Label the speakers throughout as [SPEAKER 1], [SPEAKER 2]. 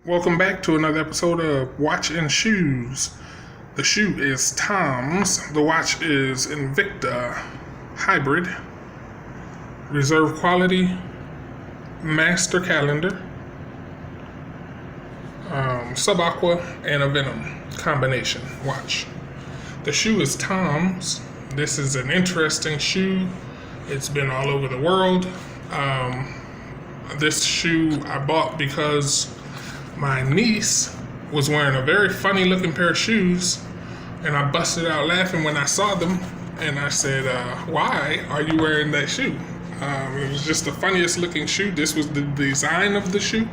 [SPEAKER 1] Welcome back to another episode of Watch and Shoes. The shoe is Tom's. The watch is Invicta Hybrid. Reserve quality. Master calendar. Sub-aqua and a Venom combination watch. The shoe is Tom's. This is an interesting shoe. It's been all over the world. This shoe I bought because my niece was wearing a very funny looking pair of shoes, and I busted out laughing when I saw them, and I said, why are you wearing that shoe? It was just the funniest looking shoe. This was the design of the shoe,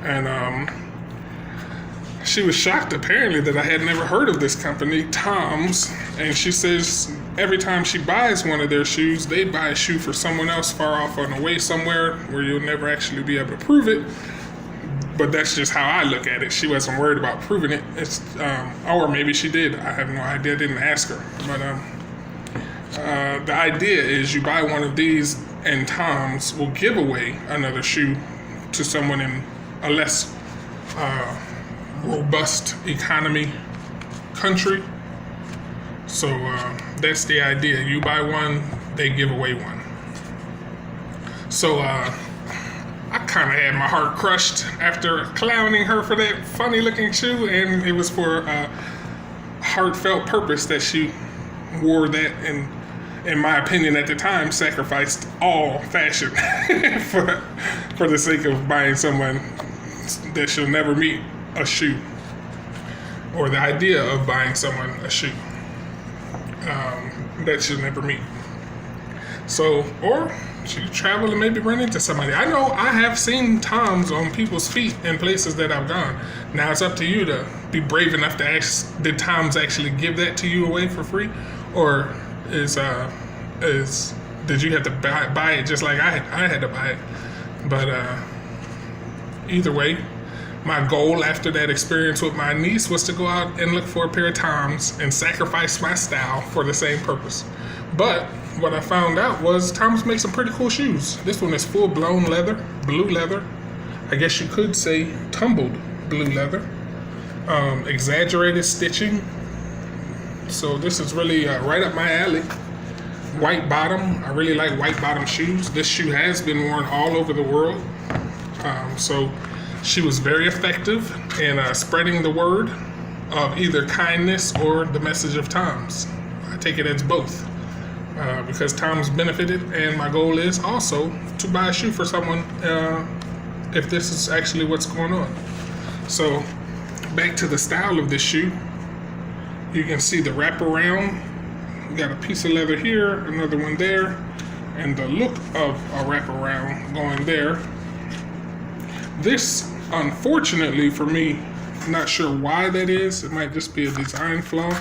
[SPEAKER 1] and she was shocked apparently that I had never heard of this company, Tom's, and she says every time she buys one of their shoes, they buy a shoe for someone else far off and away somewhere where you'll never actually be able to prove it. But that's just how I look at it. She wasn't worried about proving it. Or maybe she did. I have no idea. I didn't ask her. But the idea is you buy one of these, and Tom's will give away another shoe to someone in a less robust economy country. So that's the idea. You buy one, they give away one. So I kind of had my heart crushed after clowning her for that funny looking shoe, and it was for a heartfelt purpose that she wore that, and in my opinion at the time sacrificed all fashion for the sake of buying someone that she'll never meet a shoe, or the idea of buying someone a shoe that she'll never meet. So, or she could travel and maybe run into somebody. I know I have seen Toms on people's feet in places that I've gone. Now it's up to you to be brave enough to ask, did Toms actually give that to you away for free? Or did you have to buy it just like I had to buy it? But either way, my goal after that experience with my niece was to go out and look for a pair of Toms and sacrifice my style for the same purpose. But what I found out was Tom's makes some pretty cool shoes. This one is full-blown leather, blue leather. I guess you could say tumbled blue leather. Exaggerated stitching. So this is really right up my alley. White bottom. I really like white bottom shoes. This shoe has been worn all over the world. So she was very effective in spreading the word of either kindness or the message of Tom's. I take it as both. Because Tom's benefited, and my goal is also to buy a shoe for someone if this is actually what's going on. So back to the style of this shoe. You can see the wraparound. We got a piece of leather here, another one there, and the look of a wraparound going there. This, unfortunately for me, I'm not sure why that is. It might just be a design flaw.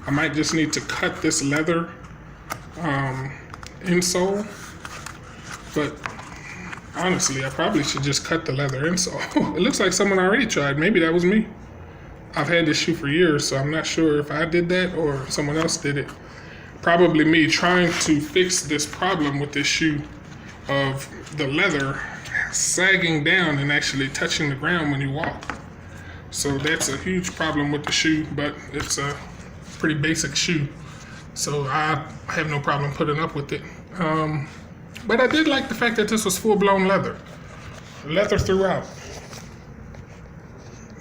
[SPEAKER 1] I might just need to cut this leather insole, but honestly I probably should just cut the leather insole. It looks like someone already tried. Maybe that was me. I've had this shoe for years, so I'm not sure if I did that or someone else did it. Probably me trying to fix this problem with this shoe of the leather sagging down and actually touching the ground when you walk. So that's a huge problem with the shoe, but it's a pretty basic shoe, so I have no problem putting up with it. But I did like the fact that this was full-blown leather. Leather throughout.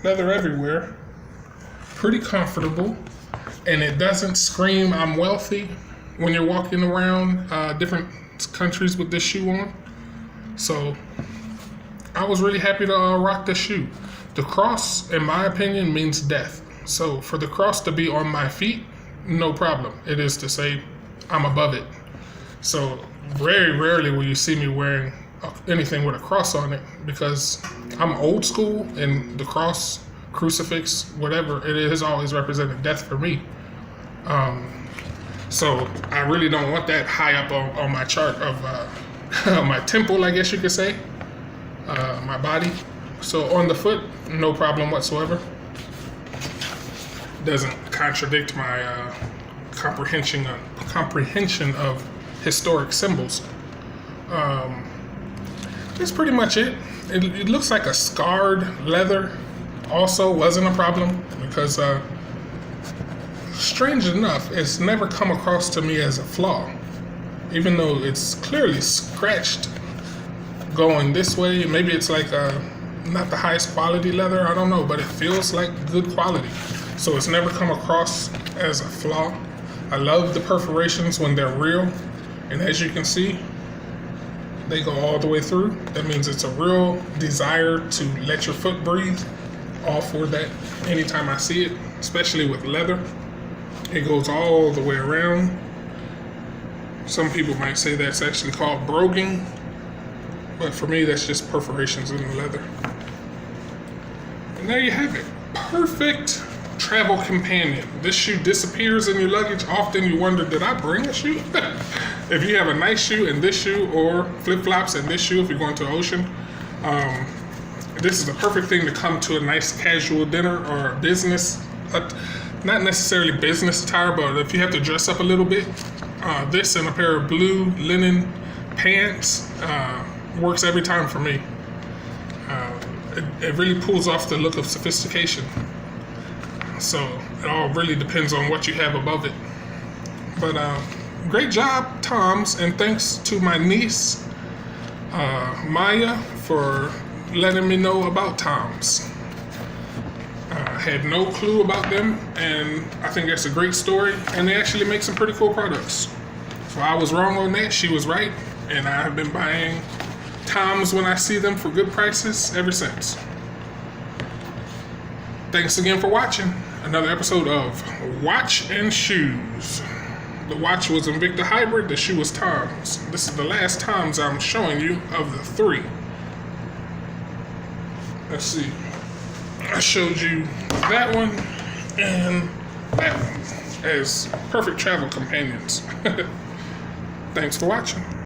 [SPEAKER 1] Leather everywhere. Pretty comfortable. And it doesn't scream, I'm wealthy, when you're walking around different countries with this shoe on. So I was really happy to rock this shoe. The cross, in my opinion, means death. So for the cross to be on my feet, no problem. It is to say I'm above it. So very rarely will you see me wearing anything with a cross on it, because I'm old school, and the cross, crucifix, whatever, it has always represented death for me. So I really don't want that high up on my chart of my temple, I guess you could say, my body. So on the foot, no problem whatsoever. Doesn't contradict my comprehension of historic symbols. That's pretty much it. It looks like a scarred leather. Also wasn't a problem because, strange enough, it's never come across to me as a flaw. Even though it's clearly scratched going this way. Maybe it's like not the highest quality leather, I don't know, but it feels like good quality. So it's never come across as a flaw. I love the perforations when they're real. And as you can see, they go all the way through. That means it's a real desire to let your foot breathe. All for that anytime I see it, especially with leather. It goes all the way around. Some people might say that's actually called broguing, but for me that's just perforations in the leather. And there you have it. Perfect travel companion. This shoe disappears in your luggage. Often you wonder, did I bring a shoe? If you have a nice shoe and this shoe, or flip-flops and this shoe if you're going to the ocean, this is the perfect thing to come to a nice casual dinner or a business, not necessarily business attire, but if you have to dress up a little bit, this and a pair of blue linen pants works every time for me. It really pulls off the look of sophistication. So it all really depends on what you have above it. But great job, Toms, and thanks to my niece, Maya, for letting me know about Toms. I had no clue about them, and I think that's a great story, and they actually make some pretty cool products. So I was wrong on that, she was right, and I have been buying Toms when I see them for good prices ever since. Thanks again for watching another episode of Watch and Shoes. The watch was Invicta Hybrid, the shoe was Toms. This is the last Toms I'm showing you of the 3. Let's see. I showed you that one and that one as perfect travel companions. Thanks for watching.